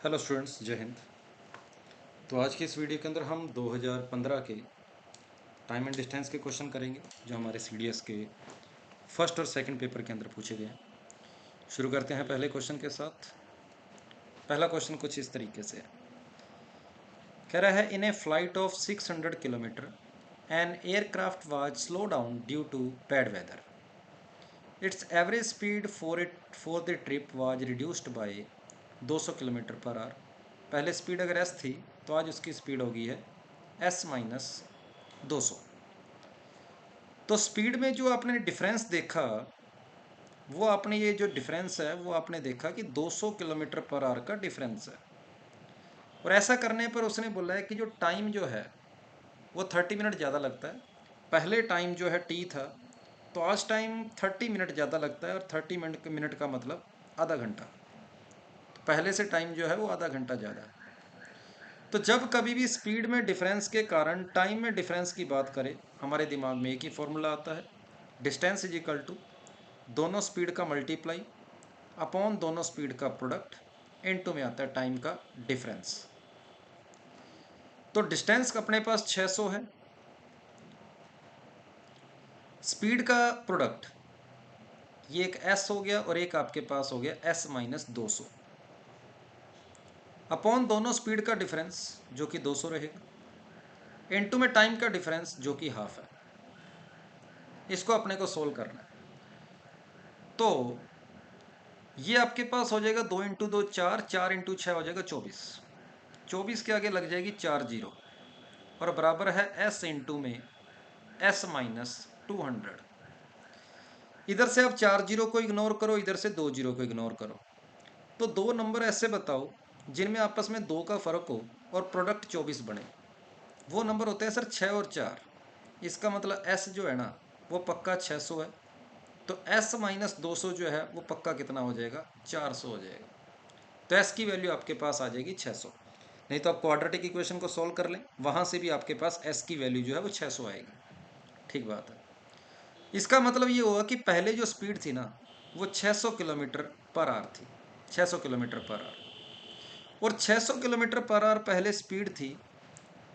Hello students, जय हिंद। तो आज की इस वीडियो के अंदर हम 2015 के टाइम एंड डिस्टेंस के क्वेश्चन करेंगे जो हमारे सीडीएस के फर्स्ट और सेकंड पेपर के अंदर पूछे गए हैं। शुरू करते हैं पहले क्वेश्चन के साथ। पहला क्वेश्चन कुछ इस तरीके से है। कह रहा है, in a flight of 600 kilometre an aircraft was slow down due to bad weather. Its average speed for the trip was reduced by 200 kilometre per hour. पहले स्पीड अगर एस थी तो आज उसकी स्पीड होगी है एस माइनस 200। तो speed में जो आपने डिफरेंस देखा, वो आपने ये जो डिफरेंस है वो आपने देखा कि 200 किलोमीटर पर आवर का डिफरेंस है। और ऐसा करने पर उसने बोला है कि जो टाइम जो है वो 30 मिनट ज़्यादा लगता है। पहले टाइम जो है टी था, तो आज टाइम 30 मिनट ज़्यादा लगता है, और 30 मिनट का मतलब आधा घंटा। तो पहले से टाइम जो है वो आधा घंटा ज़्यादा है। तो जब कभी भी स्पीड में डिफरेंस के कारण टाइम में डिफरेंस की बात करें, हमारे दिमाग में एक ही फॉर्मूला आता है, डिस्टेंस इज इक्वल टू दोनों स्पीड का मल्टीप्लाई अपॉन दोनों स्पीड का प्रोडक्ट, इनटू में आता है टाइम का डिफरेंस। तो डिस्टेंस अपने पास 600 है, स्पीड का प्रोडक्ट ये एक s हो गया और एक आपके पास हो गया s माइनस 200 अपॉन दोनों स्पीड का डिफरेंस जो कि 200 रहेगा, इनटू में टाइम का डिफरेंस जो कि हाफ है। इसको अपने को सोल्व करना है। तो ये आपके पास हो जाएगा 2 इंटू 2 4, 4 इंटू 6 हो जाएगा 24। 24 के आगे लग जाएगी 4 जीरो, और बराबर है s इंटू में s माइनस 200। इधर से आप 4 जीरो को इग्नोर करो, इधर से 2 जीरो को इग्नोर करो, तो दो नंबर ऐसे बताओ जिनमें आपस में 2 का फर्क हो और प्रोडक्ट 24 बने। वो नंबर होते हैं सर 6 और 4। इसका मतलब s जो है ना वो पक्का 600 है, तो s माइनस 200 जो है वो पक्का कितना हो जाएगा, 400 हो जाएगा। तो s की वैल्यू आपके पास आ जाएगी 600। नहीं तो आप क्वाड्रेटिक इक्वेशन को सॉल्व कर लें, वहाँ से भी आपके पास s की वैल्यू जो है वो 600 आएगी। ठीक बात है। इसका मतलब ये होगा कि पहले जो स्पीड थी ना वो 600 किलोमीटर पर आवर थी, 600 किलोमीटर पर आवर। और 600 किलोमीटर पर आवर पहले स्पीड थी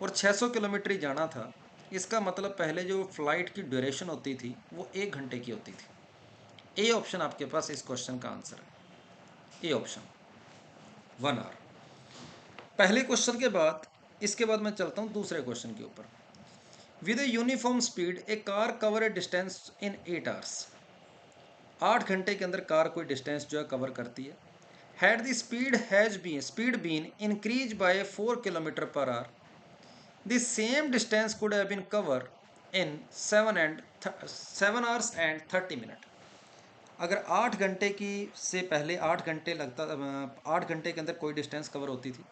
और 600 किलोमीटर ही जाना था। इसका मतलब पहले जो फ्लाइट की ड्यूरेशन होती थी वो 1 घंटे की होती थी। ए ऑप्शन आपके पास इस क्वेश्चन का आंसर है, ए ऑप्शन 1 आवर। पहले क्वेश्चन के बाद इसके बाद मैं चलता हूँ दूसरे क्वेश्चन के ऊपर। With a uniform speed A car cover A distance in 8 hours. 8 घंटे के अंदर कार कोई डिस्टेंस जो है कवर करती है। Had the speed been increase by 4 kilometre per hour, the same distance could have been cover in 7 hours and 30 minute. अगर 8 घंटे की से पहले 8 घंटे लगता, 8 घंटे के अंदर कोई डिस्टेंस कवर होती थी,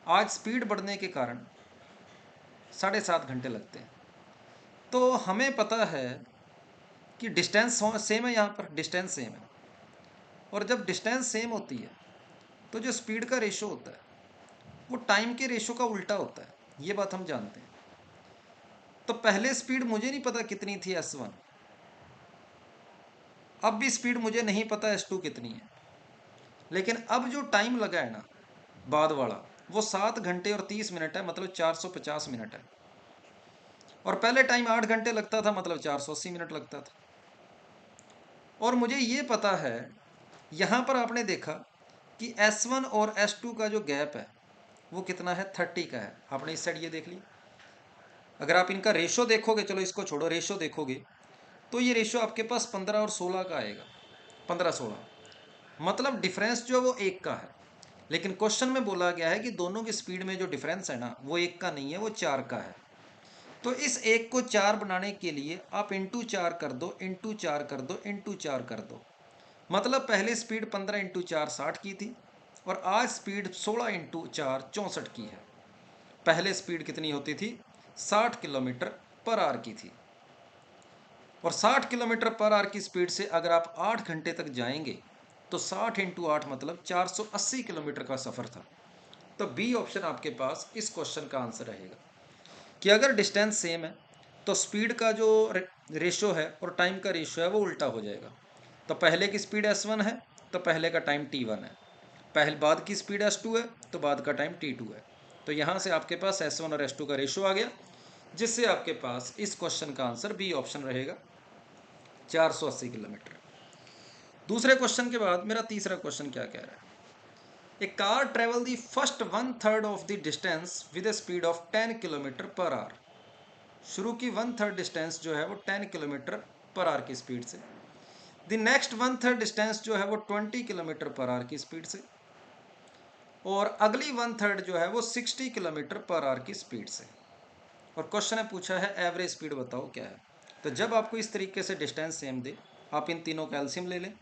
आज स्पीड बढ़ने के कारण 7.5 घंटे लगते हैं। तो हमें पता है कि डिस्टेंस सेम है, यहाँ पर डिस्टेंस सेम है, और जब डिस्टेंस सेम होती है तो जो स्पीड का रेशो होता है वो टाइम के रेशो का उल्टा होता है, ये बात हम जानते हैं। तो पहले स्पीड मुझे नहीं पता कितनी थी S1, अब भी स्पीड मुझे नहीं पता S2 कितनी है, लेकिन अब जो टाइम लगा है ना बाद वाला वो 7 घंटे और 30 मिनट है, मतलब 450 मिनट है। और पहले टाइम 8 घंटे लगता था, मतलब 480 मिनट लगता था। और मुझे ये पता है, यहाँ पर आपने देखा कि S1 और S2 का जो गैप है वो कितना है, 30 का है। आपने इस साइड ये देख लिया। अगर आप इनका रेशो देखोगे, चलो इसको छोड़ो, रेशो देखोगे तो ये रेशो आपके पास 15 और 16 का आएगा, 15-16, मतलब डिफरेंस जो वो 1 का है। लेकिन क्वेश्चन में बोला गया है कि दोनों की स्पीड में जो डिफरेंस है ना वो 1 का नहीं है, वो 4 का है। तो इस 1 को 4 बनाने के लिए आप इंटू 4 कर दो, इंटू 4 कर दो, इंटू 4 कर दो। मतलब पहले स्पीड 15 इंटू 4 60 की थी, और आज स्पीड 16 इंटू 4 64 की है। पहले स्पीड कितनी होती थी, 60 किलोमीटर पर आवर की थी। और 60 किलोमीटर पर आवर की स्पीड से अगर आप 8 घंटे तक जाएंगे तो 60 इंटू 8 मतलब 480 किलोमीटर का सफ़र था। तो बी ऑप्शन आपके पास इस क्वेश्चन का आंसर रहेगा कि अगर डिस्टेंस सेम है तो स्पीड का जो रेशो है और टाइम का रेशो है वो उल्टा हो जाएगा। तो पहले की स्पीड S1 है तो पहले का टाइम T1 है, पहले बाद की स्पीड s2 है तो बाद का टाइम t2 है। तो यहाँ से आपके पास s1 और s2 का रेशो आ गया, जिससे आपके पास इस क्वेश्चन का आंसर बी ऑप्शन रहेगा 480 किलोमीटर। दूसरे क्वेश्चन के बाद मेरा तीसरा क्वेश्चन क्या कह रहा है, a car travel the first 1/3 of the distance with a speed of 10 kilometre per hour. शुरू की 1/3 डिस्टेंस जो है वो 10 किलोमीटर पर आवर की स्पीड से, द नेक्स्ट 1/3 डिस्टेंस जो है वो 20 किलोमीटर पर आवर की स्पीड से, और अगली 1/3 जो है वो 60 किलोमीटर पर आवर की स्पीड से। और क्वेश्चन है पूछा है एवरेज स्पीड बताओ क्या है। तो जब आपको इस तरीके से डिस्टेंस सेम दे, आप इन तीनों का एलसीएम ले लें।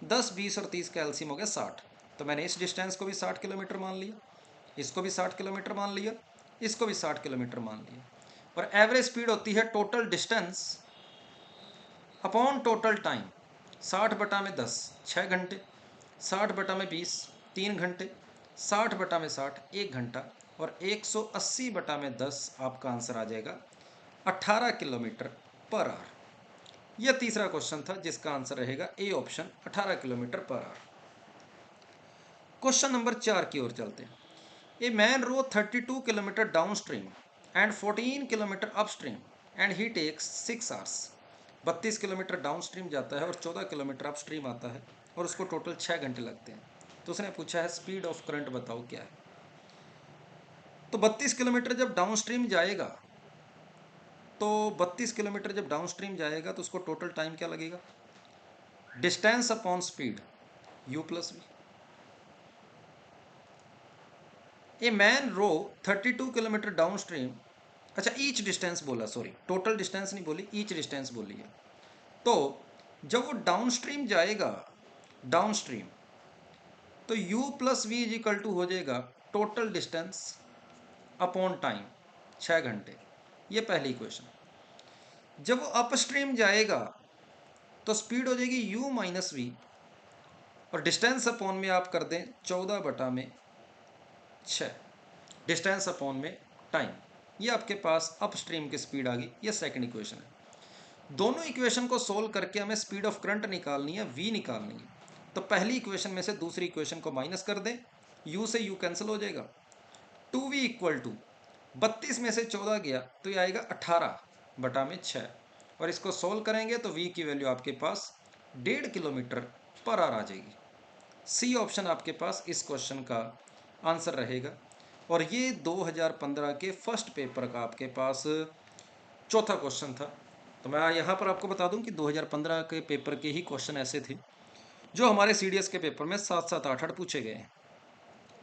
10, 20 और 30 का एलसीएम हो गया 60। तो मैंने इस डिस्टेंस को भी 60 किलोमीटर मान लिया, इसको भी 60 किलोमीटर मान लिया, इसको भी 60 किलोमीटर मान लिया। और एवरेज स्पीड होती है total distance upon total time. 60/10 6 घंटे, 60/20 3 घंटे, 60/60 1 घंटा, और 180/10 आपका आंसर आ जाएगा 18 किलोमीटर पर आवर। यह तीसरा क्वेश्चन था जिसका आंसर रहेगा A option 18 kilometre per hour. Question number 4 की ओर चलते हैं। A man row 32 kilometre down stream and 14 kilometre upstream and he takes 6 hours. 32 kilometre down stream जाता है और 14 किलोमीटर अप स्ट्रीम आता है, और उसको टोटल 6 घंटे लगते हैं। तो उसने पूछा है स्पीड ऑफ करंट बताओ क्या है। तो 32 किलोमीटर जब डाउन स्ट्रीम जाएगा, तो 32 किलोमीटर जब डाउन स्ट्रीम जाएगा तो उसको टोटल टाइम क्या लगेगा, distance upon speed u plus v. A man row 32 kilometre down stream, अच्छा ईच डिस्टेंस बोला, सॉरी टोटल डिस्टेंस नहीं बोली, ईच डिस्टेंस बोली है। तो जब वो डाउन स्ट्रीम जाएगा, डाउन स्ट्रीम, तो u plus v is equal to हो जाएगा टोटल डिस्टेंस अपॉन टाइम 6 घंटे। ये पहली इक्वेशन। जब वो अप स्ट्रीम जाएगा तो स्पीड हो जाएगी u माइनस वी, और डिस्टेंस अपॉन में आप कर दें 14/6, डिस्टेंस अपॉन में टाइम। ये आपके पास अप स्ट्रीम की स्पीड आ गई। ये सेकंड इक्वेशन है। दोनों इक्वेशन को सोल्व करके हमें स्पीड ऑफ करंट निकालनी है, v निकालनी है। तो पहली इक्वेशन में से दूसरी इक्वेशन को माइनस कर दें, u से u कैंसिल हो जाएगा, 2v इक्वल टू 32 में से 14 गया तो ये आएगा 18/6, और इसको सोल्व करेंगे तो v की वैल्यू आपके पास 1.5 किलोमीटर पर आवर आ जाएगी। सी ऑप्शन आपके पास इस क्वेश्चन का आंसर रहेगा। और ये 2015 के फर्स्ट पेपर का आपके पास चौथा क्वेश्चन था। तो मैं यहाँ पर आपको बता दूं कि 2015 के पेपर के ही क्वेश्चन ऐसे थे जो हमारे सीडीएस के पेपर में 7-7 8-8 पूछे गए हैं,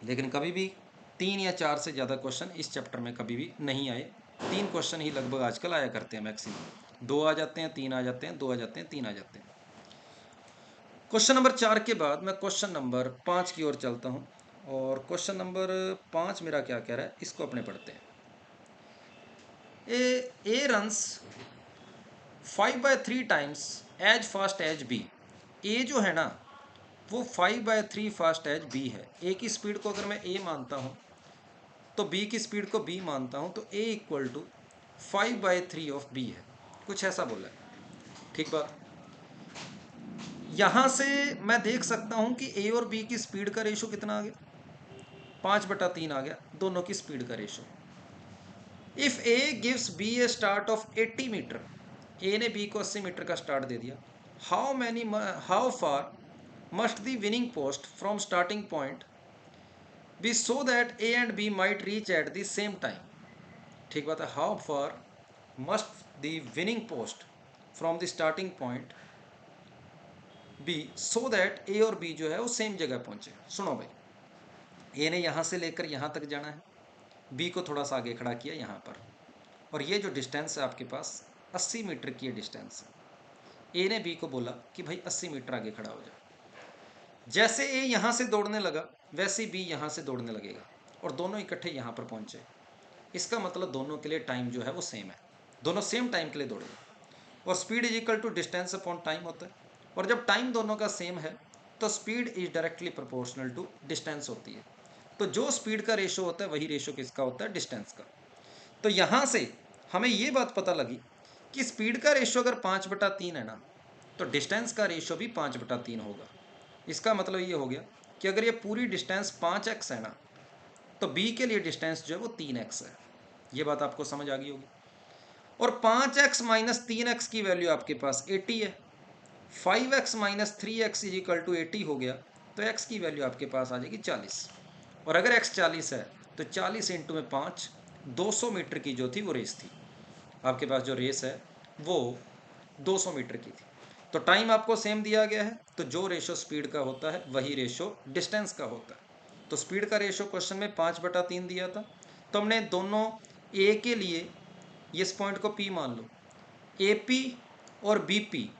लेकिन कभी भी 3 या 4 से ज़्यादा क्वेश्चन इस चैप्टर में कभी भी नहीं आए। 3 क्वेश्चन ही लगभग आजकल आया करते हैं, मैक्सिमम 2 आ जाते हैं, 3 आ जाते हैं, 2 आ जाते हैं, 3 आ जाते हैं। क्वेश्चन नंबर 4 के बाद मैं क्वेश्चन नंबर 5 की ओर चलता हूँ, और क्वेश्चन नंबर 5 मेरा क्या कह रहा है इसको अपने पढ़ते हैं। A runs 5/3 times as fast as B. A जो है ना वो 5/3 फास्ट एज बी है। ए की स्पीड को अगर मैं ए मानता हूँ तो बी की स्पीड को बी मानता हूँ, तो ए इक्वल टू 5/3 ऑफ बी है, कुछ ऐसा बोला है। ठीक बात। यहाँ से मैं देख सकता हूँ कि ए और बी की स्पीड का रेशो कितना आ गया, 5/3 आ गया, दोनों की स्पीड का रेशो। If A gives B a start of 80 metre, A ने बी को 80 मीटर का स्टार्ट दे दिया, how far must the winning post from starting point B so that A and B might reach at the same time. ठीक बात है। How far must the winning post from the starting point B so that A और B जो है वो same जगह पहुंचे। सुनो भाई, ए ने यहाँ से लेकर यहाँ तक जाना है, बी को थोड़ा सा आगे खड़ा किया यहाँ पर, और ये जो डिस्टेंस है आपके पास 80 मीटर की डिस्टेंस है। ए ने बी को बोला कि भाई 80 मीटर आगे खड़ा हो जाए। जैसे ए यहाँ से दौड़ने लगा वैसे बी यहाँ से दौड़ने लगेगा, और दोनों इकट्ठे यहाँ पर पहुँचे। इसका मतलब दोनों के लिए टाइम जो है वो सेम है, दोनों सेम टाइम के लिए दौड़ेंगे, और speed is equal to distance upon time होता है। और जब टाइम दोनों का सेम है तो speed is directly proportional to distance होती है। तो जो स्पीड का रेशो होता है वही रेशो किसका होता है, डिस्टेंस का। तो यहाँ से हमें ये बात पता लगी कि स्पीड का रेशो अगर 5/3 है ना, तो डिस्टेंस का रेशो भी 5/3 होगा। इसका मतलब ये हो गया कि अगर ये पूरी डिस्टेंस 5x है ना, तो b के लिए डिस्टेंस जो है वो 3x है। ये बात आपको समझ आ गई होगी। और 5x माइनस 3x की वैल्यू आपके पास 80 है। 5x minus 3x is equal to 80 हो गया, तो x की वैल्यू आपके पास आ जाएगी 40। और अगर x 40 है तो 40 इंटू में 5, 200 मीटर की जो थी वो रेस थी। आपके पास जो रेस है वो 200 मीटर की थी। तो टाइम आपको सेम दिया गया है, तो जो रेशो स्पीड का होता है वही रेशो डिस्टेंस का होता है। तो स्पीड का रेशो क्वेश्चन में 5/3 दिया था, तो हमने दोनों ए के लिए इस पॉइंट को पी मान लो, ए पी और बी पी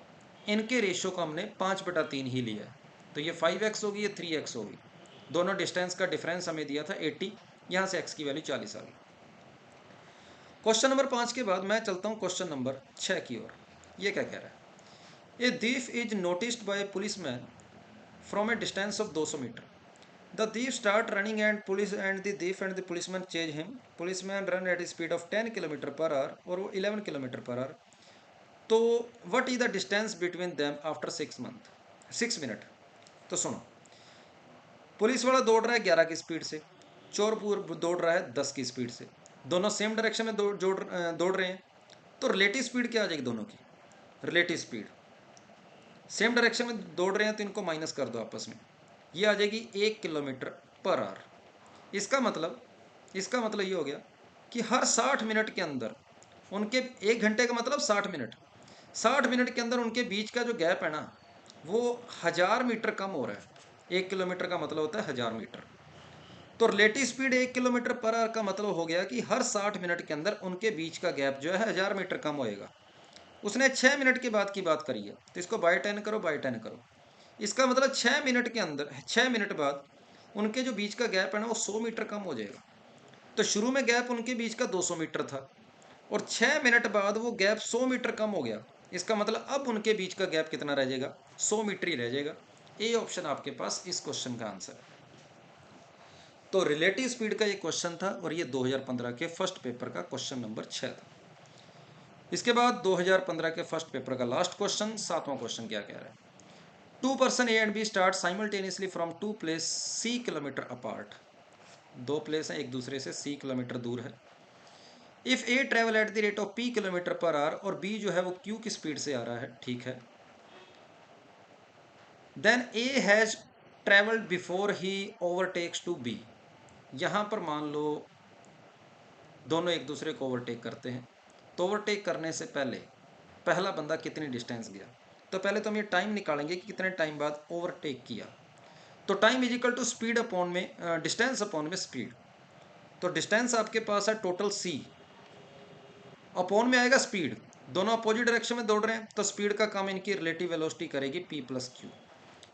इनके रेशो को हमने 5/3 ही लिया है। तो ये 5x होगी, ये 3x होगी। दोनों डिस्टेंस का डिफरेंस हमें दिया था 80, यहाँ से x की वैल्यू 40 आ गई। क्वेश्चन नंबर 5 के बाद मैं चलता हूँ क्वेश्चन नंबर 6 की ओर। ये क्या कह रहा है? A thief is noticed by policeman from a distance of 200 metre. The thief start running and police and the thief and the policeman chase him. Policeman run at a speed of 10 kilometre per our और वो 11 kilometre per our. तो what is the distance between them after 6 minute. तो सुनो, police वाला दौड़ रहा है 11 की स्पीड से, चोर दौड़ रहा है 10 की स्पीड से। दोनों सेम डायरेक्शन में दौड़ रहे हैं, तो रिलेटिव स्पीड क्या आ जाएगी दोनों की? रिलेटिव स्पीड सेम डायरेक्शन में दौड़ रहे हैं तो इनको माइनस कर दो आपस में, ये आ जाएगी 1 किलोमीटर पर आवर। इसका मतलब ये हो गया कि हर 60 मिनट के अंदर उनके, 1 घंटे का मतलब 60 मिनट, 60 मिनट के अंदर उनके बीच का जो गैप है ना वो 1000 मीटर कम हो रहा है। 1 किलोमीटर का मतलब होता है 1000 मीटर। तो relative speed 1 kilometre per our का मतलब हो गया कि हर 60 मिनट के अंदर उनके बीच का गैप जो है 1000 मीटर कम होएगा। उसने 6 मिनट के बाद की बात करी है, तो इसको बाय 10 करो, बाय 10 करो। इसका मतलब 6 मिनट के अंदर, 6 मिनट बाद उनके जो बीच का गैप है ना वो 100 मीटर कम हो जाएगा। तो शुरू में गैप उनके बीच का 200 मीटर था और 6 मिनट बाद वो गैप 100 मीटर कम हो गया। इसका मतलब अब उनके बीच का गैप कितना रह जाएगा? 100 मीटर ही रह जाएगा। ए ऑप्शन आपके पास इस क्वेश्चन का आंसर है। तो रिलेटिव स्पीड का ये क्वेश्चन था और ये 2015 के फर्स्ट पेपर का क्वेश्चन नंबर 6 था। इसके बाद 2015 के फर्स्ट पेपर का लास्ट क्वेश्चन, 7वां क्वेश्चन क्या कह रहा है? 2 person A and B start simultaneously from 2 places C kilometre apart. 2 place हैं, एक दूसरे से C किलोमीटर दूर है। If A travel at the rate of P kilometre per our और B जो है वो Q की स्पीड से आ रहा है, ठीक है। Then A has travelled before he overtakes to B। यहाँ पर मान लो दोनों एक दूसरे को ओवरटेक करते हैं, तो ओवरटेक करने से पहले पहला बंदा कितनी डिस्टेंस गया। तो पहले तो हम ये टाइम निकालेंगे कि कितने टाइम बाद ओवरटेक किया। तो time is equal to speed upon में डिस्टेंस अपॉन में स्पीड। तो डिस्टेंस आपके पास है टोटल c, अपॉन में आएगा स्पीड। दोनों अपोजिट डायरेक्शन में दौड़ रहे हैं तो स्पीड का काम इनकी रिलेटिव वेलोसिटी करेगी p प्लस क्यू।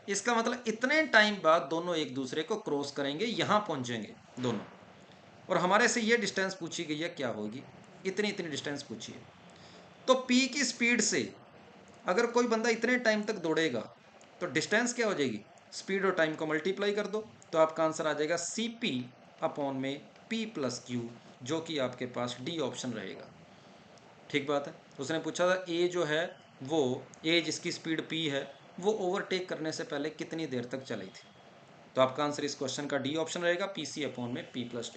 इसका मतलब इतने टाइम बाद दोनों एक दूसरे को क्रॉस करेंगे, यहाँ पहुँचेंगे दोनों। और हमारे से ये डिस्टेंस पूछी गई है, क्या होगी? इतनी इतनी डिस्टेंस पूछी है। तो p की स्पीड से अगर कोई बंदा इतने टाइम तक दौड़ेगा तो डिस्टेंस क्या हो जाएगी? स्पीड और टाइम को मल्टीप्लाई कर दो तो आपका आंसर आ जाएगा CP अपॉन में P प्लस क्यू, जो कि आपके पास डी ऑप्शन रहेगा। ठीक बात है। उसने पूछा था A जो है वो, A जिसकी स्पीड P है, वो ओवरटेक करने से पहले कितनी देर तक चली थी। तो आपका आंसर इस क्वेश्चन का डी ऑप्शन रहेगा, PC अपॉन में P प्लस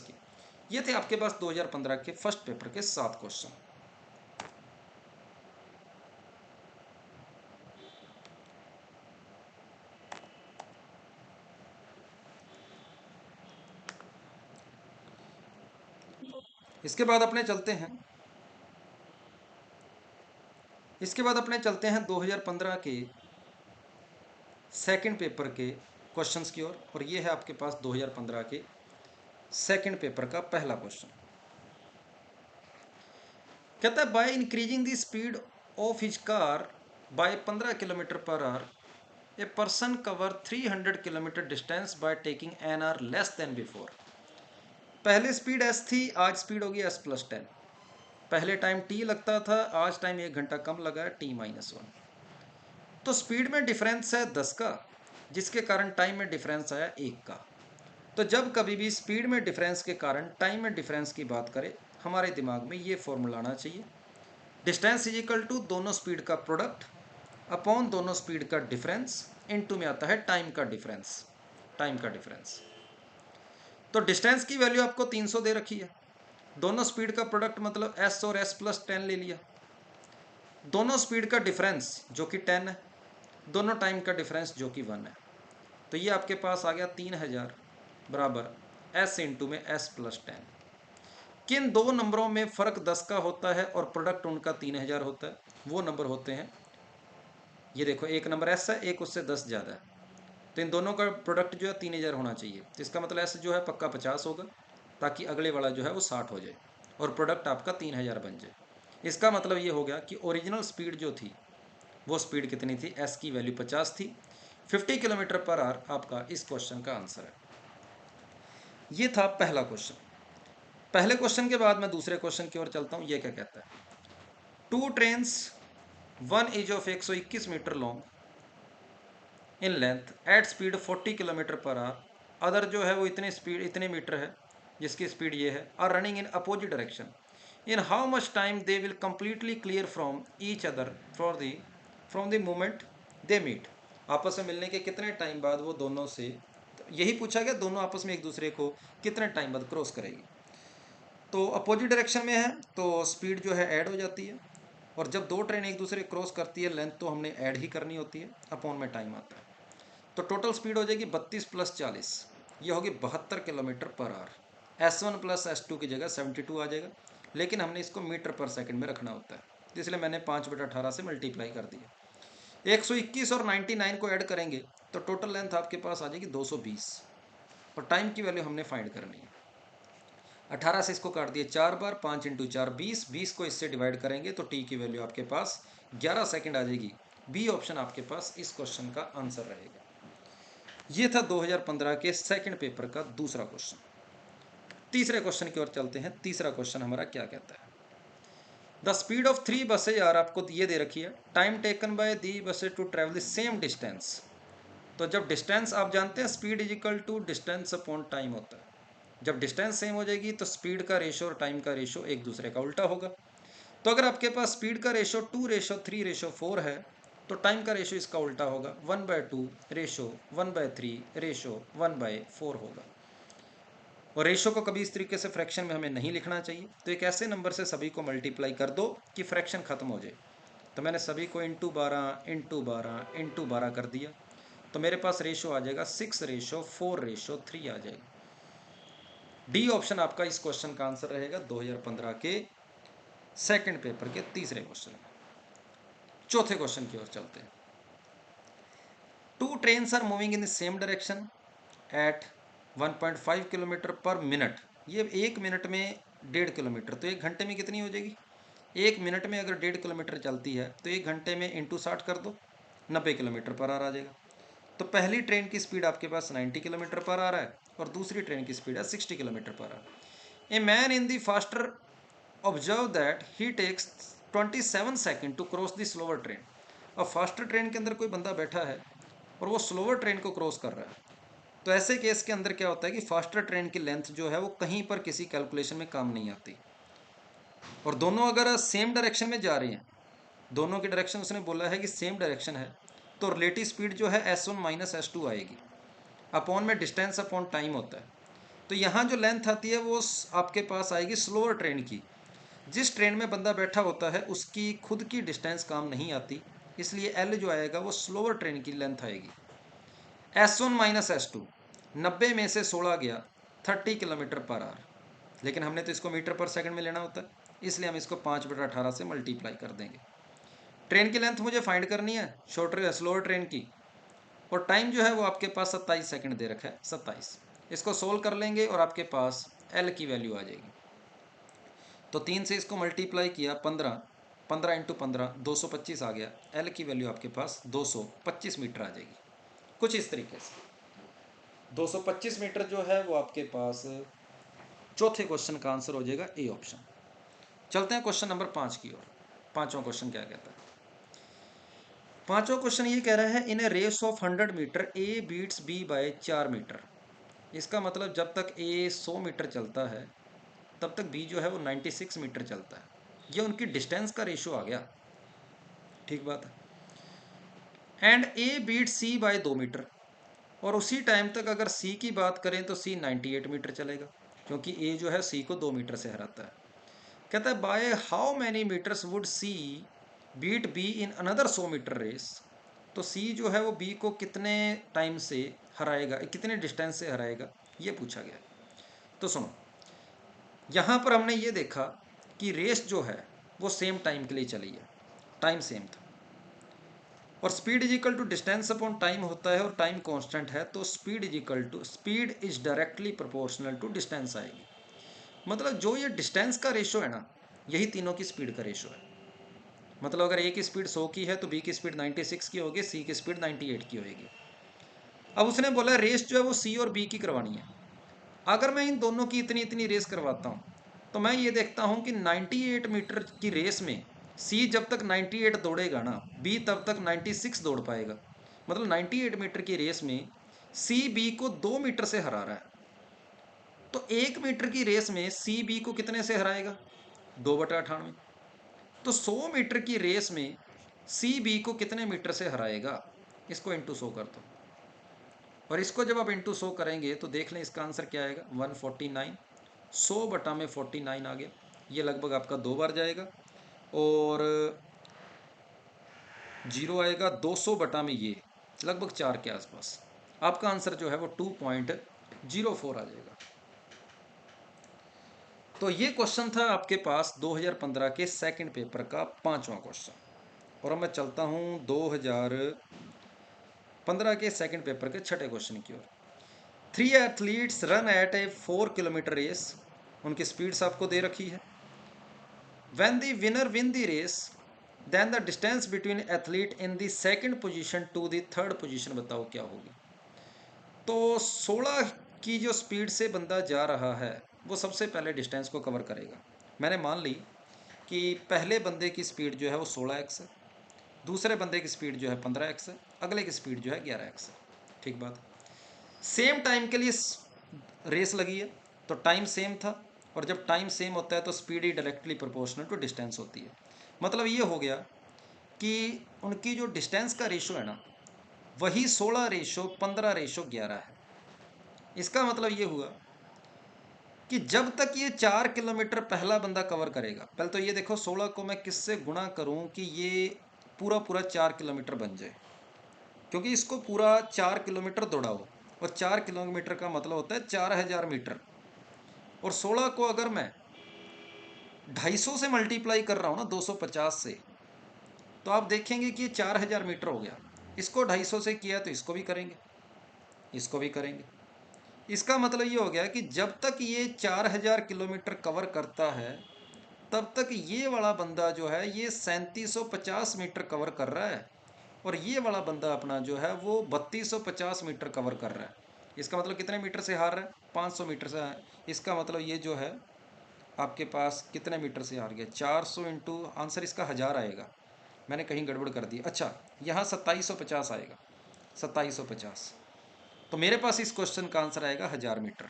क्यू। ये थे आपके पास 2015 के फर्स्ट पेपर के 7 क्वेश्चन। इसके बाद अपने चलते हैं 2015 के सेकंड पेपर के क्वेश्चंस की ओर। और ये है आपके पास 2015 के सेकंड पेपर का पहला क्वेश्चन। कहता है by increasing the speed of his car by 15 kilometre per hour a person cover 300 kilometre distance by taking an hour less than before. पहले स्पीड s थी, आज स्पीड होगी s प्लस 10। पहले time t लगता था, आज टाइम 1 घंटा कम लगा है, t माइनस 1। तो स्पीड में डिफरेंस है 10 का, जिसके कारण टाइम में डिफरेंस आया 1 का। तो जब कभी भी स्पीड में डिफरेंस के कारण टाइम में डिफरेंस की बात करें, हमारे दिमाग में ये फॉर्मूला आना चाहिए, डिस्टेंस इज इक्वल टू दोनों स्पीड का प्रोडक्ट अपॉन दोनों स्पीड का डिफरेंस इनटू में आता है टाइम का डिफरेंस, टाइम का डिफरेंस। तो डिस्टेंस की वैल्यू आपको 300 दे रखी है, दोनों स्पीड का प्रोडक्ट मतलब s और s प्लस 10 ले लिया, दोनों स्पीड का डिफरेंस जो कि 10 है, दोनों टाइम का डिफरेंस जो कि 1 है। तो ये आपके पास आ गया 3000 बराबर s इंटू में s प्लस 10। किन दो नंबरों में फ़र्क 10 का होता है और प्रोडक्ट उनका 3000 होता है, वो नंबर होते हैं, ये देखो एक नंबर s है, एक उससे 10 ज़्यादा है, तो इन दोनों का प्रोडक्ट जो है 3000 होना चाहिए। तो इसका मतलब s जो है पक्का 50 होगा, ताकि अगले वाला जो है वो 60 हो जाए और प्रोडक्ट आपका 3000 बन जाए। इसका मतलब ये हो गया कि ओरिजिनल स्पीड जो थी वो स्पीड कितनी थी, s की वैल्यू 50 थी। 50 किलोमीटर पर आवर आपका इस क्वेश्चन का आंसर है। ये था पहला क्वेश्चन। पहले क्वेश्चन के बाद मैं दूसरे क्वेश्चन की ओर चलता हूँ। ये क्या कहता है, two trains, one is of 121 metre long in length at speed 40 kilometre per hour, other जो है वो इतने स्पीड इतने मीटर है जिसकी स्पीड ये है, are running in opposite direction, in how much time they will completely clear from each other from the moment they meet. आपस में मिलने के कितने टाइम बाद वो दोनों से, तो यही पूछा गया, दोनों आपस में एक दूसरे को कितने टाइम बाद क्रॉस करेगी। तो अपोजिट डायरेक्शन में है तो स्पीड जो है ऐड हो जाती है, और जब दो ट्रेन एक दूसरे क्रॉस करती है लेंथ तो हमने ऐड ही करनी होती है, अपॉन में टाइम आता है। तो टोटल स्पीड हो जाएगी 32 प्लस 40, ये होगी 72 kilometre per our. S1 plus S2 की जगह 72 आ जाएगा, लेकिन हमने इसको मीटर पर सेकंड में रखना होता है, इसलिए मैंने 5/18 से मल्टीप्लाई कर दिया। 121 और 99 को ऐड करेंगे तो टोटल लेंथ आपके पास आ जाएगी 220, और टाइम की वैल्यू हमने फाइंड करनी है। 18 से इसको काट दिए 4 बार, 5 इंटू 4 20, 20 को इससे डिवाइड करेंगे तो टी की वैल्यू आपके पास 11 सेकंड आ जाएगी। बी ऑप्शन आपके पास इस क्वेश्चन का आंसर रहेगा। ये था 2015 के सेकंड पेपर का दूसरा क्वेश्चन। तीसरे क्वेश्चन की ओर चलते हैं। तीसरा क्वेश्चन हमारा क्या कहता है, the speed of 3 buses are, आपको ये दे रखी है, time taken by the buses to travel the same distance. तो जब डिस्टेंस आप जानते हैं speed is equal to distance upon time होता है, जब डिस्टेंस सेम हो जाएगी तो स्पीड का रेशो और टाइम का रेशो एक दूसरे का उल्टा होगा। तो अगर आपके पास स्पीड का रेशो 2:3:4 है तो टाइम का रेशो इसका उल्टा होगा, 1/2 रेशो 1/3 रेशो 1/4 होगा। और रेशो को कभी इस तरीके से फ्रैक्शन में हमें नहीं लिखना चाहिए, तो एक ऐसे नंबर से सभी को मल्टीप्लाई कर दो कि फ्रैक्शन खत्म हो जाए। तो मैंने सभी को इंटू 12 कर दिया, तो मेरे पास रेशो आ जाएगा 6:4:3 आ जाएगा। डी ऑप्शन आपका इस क्वेश्चन का आंसर रहेगा 2015 के सेकंड पेपर के तीसरे क्वेश्चन में। चौथे क्वेश्चन की ओर चलते हैं। Two trains are moving in the same direction at 1.5 kilometre per minute. ये एक मिनट में 1.5 किलोमीटर, तो एक घंटे में कितनी हो जाएगी, एक मिनट में अगर 1.5 किलोमीटर चलती है तो एक घंटे में इंटू 60 कर दो, 90 किलोमीटर पर आवर आ जाएगा। तो पहली ट्रेन की स्पीड आपके पास 90 किलोमीटर पर आवर है और दूसरी ट्रेन की स्पीड है 60 kilometre per hour. A man in the faster observe that he takes 27 second to cross the slower train. अब फास्टर ट्रेन के अंदर कोई बंदा बैठा है और वो स्लोअर ट्रेन को क्रॉस कर रहा है, तो ऐसे केस के अंदर क्या होता है कि फास्टर ट्रेन की लेंथ जो है वो कहीं पर किसी कैलकुलेशन में काम नहीं आती, और दोनों अगर सेम डायरेक्शन में जा रहे हैं, दोनों की डायरेक्शन उसने बोला है कि सेम डायरेक्शन है, तो रिलेटिव स्पीड जो है S1 माइनस S2 आएगी, अपॉन में डिस्टेंस अपॉन टाइम होता है। तो यहाँ जो लेंथ आती है वो आपके पास आएगी स्लोअर ट्रेन की। जिस ट्रेन में बंदा बैठा होता है उसकी खुद की डिस्टेंस काम नहीं आती, इसलिए L जो आएगा वो स्लोअर ट्रेन की लेंथ आएगी। S1 माइनस S2, 90 में से 16 गया 30 किलोमीटर पर आवर, लेकिन हमने तो इसको मीटर पर सेकंड में लेना होता है, इसलिए हम इसको 5/18 से मल्टीप्लाई कर देंगे। ट्रेन की लेंथ मुझे फाइंड करनी है शॉर्टर स्लोअर ट्रेन की, और टाइम जो है वो आपके पास 27 सेकंड दे रखा है, 27। इसको सोल्व कर लेंगे और आपके पास L की वैल्यू आ जाएगी। तो 3 से इसको मल्टीप्लाई किया 15, 15 इंटू 15 225 आ गया। L की वैल्यू आपके पास 225 मीटर आ जाएगी, कुछ इस तरीके से। 225 मीटर जो है वो आपके पास चौथे क्वेश्चन का आंसर हो जाएगा ए ऑप्शन। चलते हैं क्वेश्चन नंबर 5 की ओर। पांचवा क्वेश्चन क्या कहता है, पांचवा क्वेश्चन ये कह रहा है, in a race of 100 metre A beats B by 4 metre. इसका मतलब जब तक ए 100 मीटर चलता है तब तक बी जो है वो 96 मीटर चलता है। ये उनकी डिस्टेंस का रेशो आ गया, ठीक बात है। And A beat C by 2 metre, और उसी टाइम तक अगर सी की बात करें तो सी 98 मीटर चलेगा, क्योंकि ए जो है सी को 2 मीटर से हराता है। कहता है by how many metres would C beat B in another 100 metre race. तो सी जो है वो बी को कितने टाइम से हराएगा, कितने डिस्टेंस से हराएगा, ये पूछा गया। तो सुनो, यहाँ पर हमने ये देखा कि रेस जो है वो सेम टाइम के लिए चली है, टाइम सेम था, और speed is equal to distance upon time होता है और टाइम कांस्टेंट है, तो speed is equal to speed is directly proportional to distance आएगी। मतलब जो ये डिस्टेंस का रेशो है ना, यही तीनों की स्पीड का रेशो है। मतलब अगर ए की स्पीड 100 की है तो बी की स्पीड 96 की होगी, सी की स्पीड 98 की होगी। अब उसने बोला रेस जो है वो सी और बी की करवानी है। अगर मैं इन दोनों की इतनी इतनी रेस करवाता हूँ तो मैं ये देखता हूँ कि 98 मीटर की रेस में सी जब तक 98 दौड़ेगा ना, बी तब तक 96 दौड़ पाएगा। मतलब 98 मीटर की रेस में सी बी को 2 मीटर से हरा रहा है। तो 1 मीटर की रेस में सी बी को कितने से हराएगा, 2/98। तो 100 मीटर की रेस में सी बी को कितने मीटर से हराएगा, इसको इंटू 100 कर दो, और इसको जब आप इंटू 100 करेंगे तो देख लें इसका आंसर क्या आएगा, 149। 100/49 आ गया। ये लगभग आपका 2 बार जाएगा, और 0 आएगा 200 में ये लगभग 4 के आसपास। आपका आंसर जो है वो 2.04 आ जाएगा। तो ये क्वेश्चन था आपके पास 2015 के सेकंड पेपर का 5वां क्वेश्चन। और अब मैं चलता हूँ 2015 के सेकंड पेपर के छठे क्वेश्चन की ओर। 3 athletes run at a 4 kilometre race, उनकी स्पीड्स आपको दे रखी है। When the winner win the race, then the distance between athlete in the second position to the third position बताओ क्या होगी। तो 16 की जो स्पीड से बंदा जा रहा है वो सबसे पहले डिस्टेंस को कवर करेगा। मैंने मान ली कि पहले बंदे की स्पीड जो है वो 16x है, दूसरे बंदे की स्पीड जो है 15x है, अगले की स्पीड जो है 11x है। ठीक बात। सेम टाइम के लिए रेस लगी है तो टाइम सेम था, और जब टाइम सेम होता है तो स्पीड ही डायरेक्टली प्रोपोर्शनल टू डिस्टेंस होती है। मतलब ये हो गया कि उनकी जो डिस्टेंस का रेशो है ना, वही 16:15:11 है। इसका मतलब ये हुआ कि जब तक ये 4 किलोमीटर पहला बंदा कवर करेगा, पहले तो ये देखो 16 को मैं किससे गुणा करूं कि ये पूरा पूरा 4 किलोमीटर बन जाए, क्योंकि इसको पूरा 4 किलोमीटर दौड़ाओ, और 4 किलोमीटर का मतलब होता है 4000 मीटर। और 16 को अगर मैं 250 से मल्टीप्लाई कर रहा हूँ ना, 250 से, तो आप देखेंगे कि ये 4000 मीटर हो गया। इसको 250 से किया तो इसको भी करेंगे, इसको भी करेंगे। इसका मतलब ये हो गया कि जब तक ये 4000 किलोमीटर कवर करता है तब तक ये वाला बंदा जो है ये 3750 मीटर कवर कर रहा है, और ये वाला बंदा अपना जो है वो 3250 मीटर कवर कर रहा है। इसका मतलब कितने मीटर से हार रहा है, 500 मीटर से। इसका मतलब ये जो है आपके पास कितने मीटर से हार गया, 400 इंटू आंसर इसका 1000 आएगा। मैंने कहीं गड़बड़ कर दी, अच्छा यहाँ 2750 आएगा, 2750। तो मेरे पास इस क्वेश्चन का आंसर आएगा 1000 मीटर,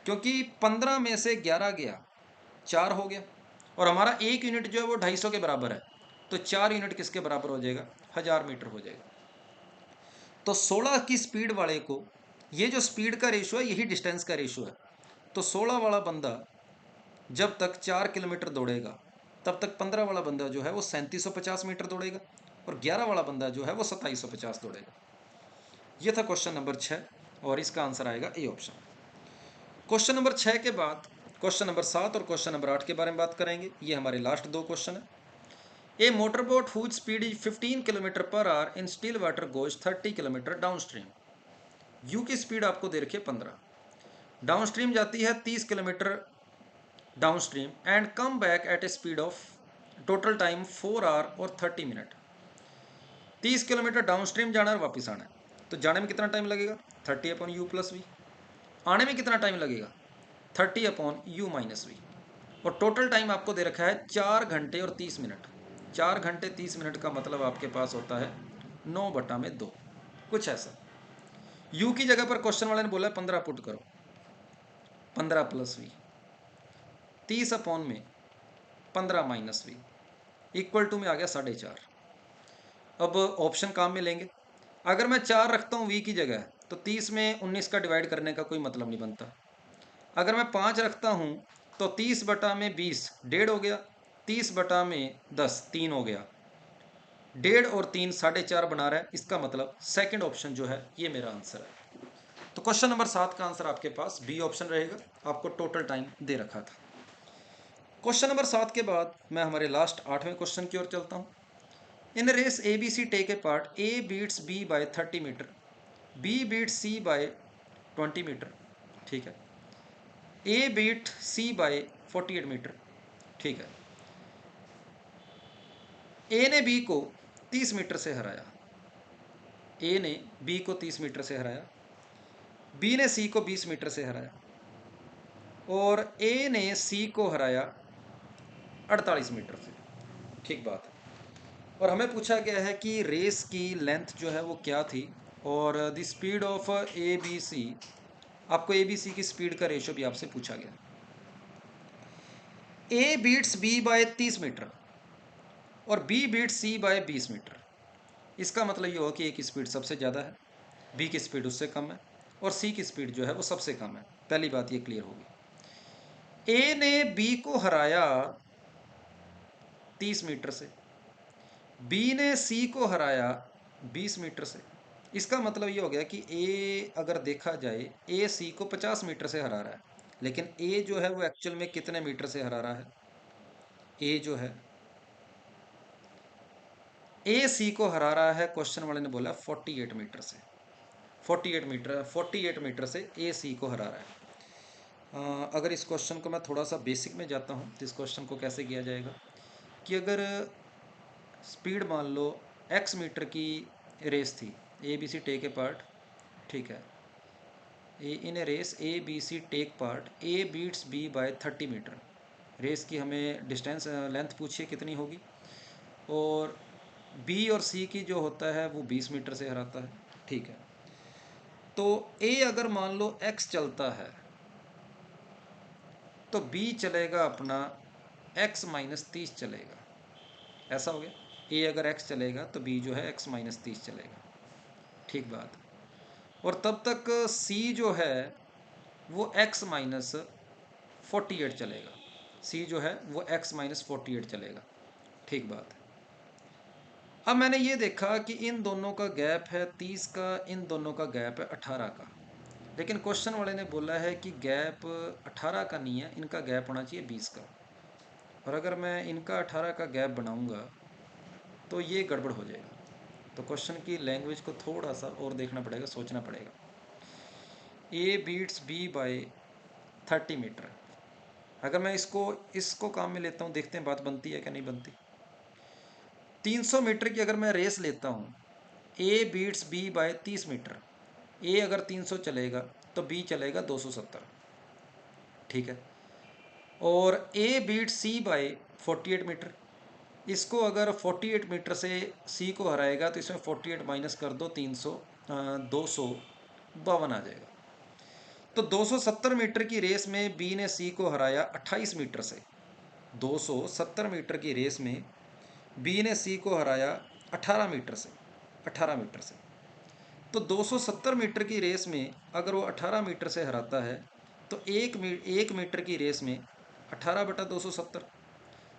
क्योंकि 15 में से 11 गया, 4 हो गया, और हमारा 1 यूनिट जो है वो 250 के बराबर है, तो 4 यूनिट किसके बराबर हो जाएगा, 1000 मीटर हो जाएगा। तो 16 की स्पीड वाले को ये जो स्पीड का रेशो है यही डिस्टेंस का रेशो है। तो 16 वाला बंदा जब तक 4 किलोमीटर दौड़ेगा तब तक 15 वाला बंदा जो है वो 3750 मीटर दौड़ेगा, और 11 वाला बंदा जो है वो 2750 दौड़ेगा। ये था क्वेश्चन नंबर 6, और इसका आंसर आएगा ए ऑप्शन। क्वेश्चन नंबर 6 के बाद क्वेश्चन नंबर 7 और क्वेश्चन नंबर 8 के बारे में बात करेंगे। ये हमारे लास्ट 2 क्वेश्चन है। A motor boat whose speed is 15 kilometre per hour in still water goes 30 kilometre down stream. U की स्पीड आपको दे रखी है 15, डाउन स्ट्रीम जाती है 30 kilometre down stream, and come back at a speed of total time 4 hour और 30 minute. 30 kilometre down stream जाना है और वापस आना है, तो जाने में कितना टाइम लगेगा, 30/u+v। आने में कितना टाइम लगेगा, 30/u-v। और टोटल टाइम आपको दे रखा है 4 घंटे और 30 मिनट। 4 घंटे 30 मिनट का मतलब आपके पास होता है 9/2, कुछ ऐसा। u की जगह पर क्वेश्चन वाले ने बोला है 15 पुट करो, 15+v, 30 में 15-v इक्वल टू में आ गया 4.5। अब ऑप्शन काम में लेंगे। अगर मैं 4 रखता हूँ v की जगह तो 30 में 19 का डिवाइड करने का कोई मतलब नहीं बनता। अगर मैं 5 रखता हूँ तो 30 बटा में 20 1.5 हो गया, 30 बटा में 10 3 हो गया, 1.5 और 3 4.5 बना रहा है। इसका मतलब सेकंड ऑप्शन जो है ये मेरा आंसर है। तो क्वेश्चन नंबर 7 का आंसर आपके पास बी ऑप्शन रहेगा। आपको टोटल टाइम दे रखा था। क्वेश्चन नंबर 7 के बाद मैं हमारे लास्ट 8वें क्वेश्चन की ओर चलता हूँ। In race A B C take a part, A beats B by 30 metre, B beat C by 20 metre, ठीक है। A beat C by 48 metre, ठीक है। ए ने बी को 30 मीटर से हराया, ए ने बी को 30 मीटर से हराया, बी ने सी को 20 मीटर से हराया और ए ने सी को हराया 48 मीटर से, ठीक बात है। और हमें पूछा गया है कि रेस की लेंथ जो है वो क्या थी और the speed of A B C, आपको ए बी सी की स्पीड का रेशो भी आपसे पूछा गया। A beats B by 30 metre और B beats C by 20 metre. इसका मतलब ये हुआ कि ए की स्पीड सबसे ज़्यादा है, बी की स्पीड उससे कम है और सी की स्पीड जो है वो सबसे कम है। पहली बात ये क्लियर होगी। ए ने बी को हराया 30 मीटर से, बी ने सी को हराया 20 मीटर से। इसका मतलब ये हो गया कि ए अगर देखा जाए ए सी को 50 मीटर से हरा रहा है, लेकिन ए जो है वो एक्चुअल में कितने मीटर से हरा रहा है? ए जो है ए सी को हरा रहा है, क्वेश्चन वाले ने बोला 48 मीटर से, 48 मीटर से ए सी को हरा रहा है। अगर इस क्वेश्चन को मैं थोड़ा सा बेसिक में जाता हूँ तो इस क्वेश्चन को कैसे किया जाएगा कि अगर स्पीड मान लो x मीटर की रेस थी, A B C take a part, ठीक है। In a race A B C take part, A beats B by 30 metre. Race की हमें डिस्टेंस लेंथ पूछिए कितनी होगी और बी और सी की जो होता है वो 20 मीटर से हराता है, ठीक है। तो ए अगर मान लो x चलता है तो बी चलेगा अपना x माइनस 30 चलेगा, ऐसा हो गया। ए अगर x चलेगा तो बी जो है x माइनस 30 चलेगा, ठीक बात। और तब तक सी जो है वो x माइनस 48 चलेगा, सी जो है वो x माइनस 48 चलेगा, ठीक बात है। अब मैंने ये देखा कि इन दोनों का गैप है 30 का, इन दोनों का गैप है 18 का, लेकिन क्वेश्चन वाले ने बोला है कि गैप 18 का नहीं है, इनका गैप होना चाहिए 20 का। और अगर मैं इनका 18 का गैप बनाऊंगा तो ये गड़बड़ हो जाएगा। तो क्वेश्चन की लैंग्वेज को थोड़ा सा और देखना पड़ेगा, सोचना पड़ेगा। A beats B by 30 metre, अगर मैं इसको काम में लेता हूँ, देखते हैं बात बनती है क्या नहीं बनती। 300 मीटर की अगर मैं रेस लेता हूँ, A beats B by 30 metre, A अगर 300 चलेगा तो बी चलेगा 270, ठीक है। और ए बीट सी बाय 48 मीटर, इसको अगर 48 मीटर से सी को हराएगा तो इसमें 48 माइनस कर दो, 252 आ जाएगा। तो 270 मीटर की रेस में बी ने सी को हराया 28 मीटर से, 270 मीटर की रेस में बी ने सी को हराया 18 मीटर से, 18 मीटर से। तो 270 मीटर की रेस में अगर वो 18 मीटर से हराता है तो एक मीटर की रेस में 18/270,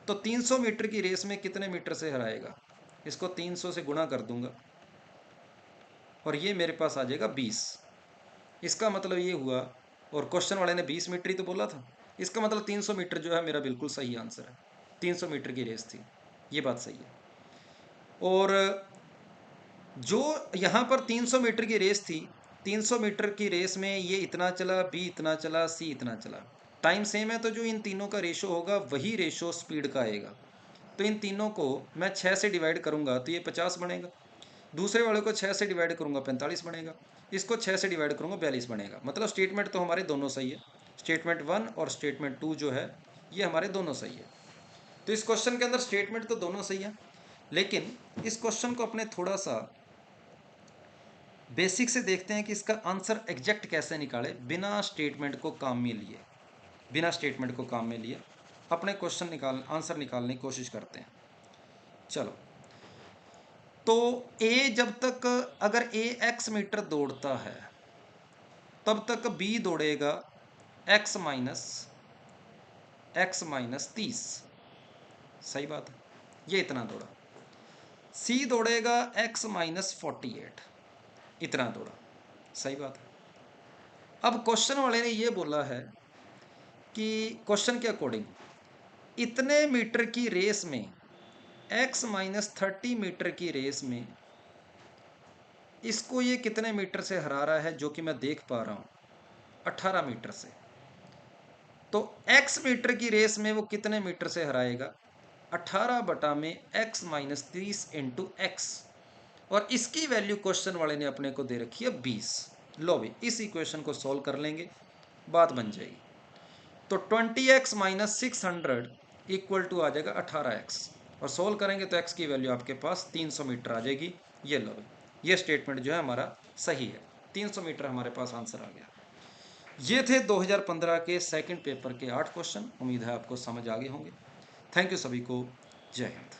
तो 300 मीटर की रेस में कितने मीटर से हराएगा? इसको 300 से गुणा कर दूंगा और ये मेरे पास आ जाएगा 20। इसका मतलब ये हुआ, और क्वेश्चन वाले ने 20 मीटर ही तो बोला था, इसका मतलब 300 मीटर जो है मेरा बिल्कुल सही आंसर है। 300 मीटर की रेस थी, ये बात सही है। और जो यहाँ पर 300 मीटर की रेस थी, 300 मीटर की रेस में ये इतना चला, बी इतना चला, सी इतना चला, टाइम सेम है, तो जो इन तीनों का रेशो होगा वही रेशो स्पीड का आएगा। तो इन तीनों को मैं 6 से डिवाइड करूंगा तो ये 50 बनेगा, दूसरे वाले को 6 से डिवाइड करूंगा 45 बनेगा, इसको 6 से डिवाइड करूंगा 42 बनेगा। मतलब स्टेटमेंट तो हमारे दोनों सही है, स्टेटमेंट 1 और स्टेटमेंट 2 जो है ये हमारे दोनों सही है। तो इस क्वेश्चन के अंदर स्टेटमेंट तो दोनों सही है, लेकिन इस क्वेश्चन को अपने थोड़ा सा बेसिक से देखते हैं कि इसका आंसर एग्जैक्ट कैसे निकाले बिना स्टेटमेंट को काम में लिए। बिना स्टेटमेंट को काम में लिए अपने आंसर निकालने की कोशिश करते हैं। चलो, तो ए जब तक, अगर ए x मीटर दौड़ता है तब तक बी दौड़ेगा x माइनस 30। सही बात है, ये इतना दौड़ा। सी दौड़ेगा x माइनस 48, इतना दौड़ा। सही बात है। अब क्वेश्चन वाले ने ये बोला है कि क्वेश्चन के अकॉर्डिंग इतने मीटर की रेस में, x माइनस 30 मीटर की रेस में इसको ये कितने मीटर से हरा रहा है, जो कि मैं देख पा रहा हूँ 18 मीटर से। तो x मीटर की रेस में वो कितने मीटर से हराएगा, 18 बटा में x माइनस 30 इंटू एक्स, और इसकी वैल्यू क्वेश्चन वाले ने अपने को दे रखी है 20। लो भाई इस इक्वेशन को सॉल्व कर लेंगे, बात बन जाएगी। तो 20x माइनस 600 इक्वल टू आ जाएगा 18x, और सोल्व करेंगे तो x की वैल्यू आपके पास 300 मीटर आ जाएगी। ये लो, ये स्टेटमेंट जो है हमारा सही है, 300 मीटर हमारे पास आंसर आ गया। ये थे 2015 के सेकंड पेपर के 8 क्वेश्चन। उम्मीद है आपको समझ आ गए होंगे। थैंक यू सभी को, जय हिंद।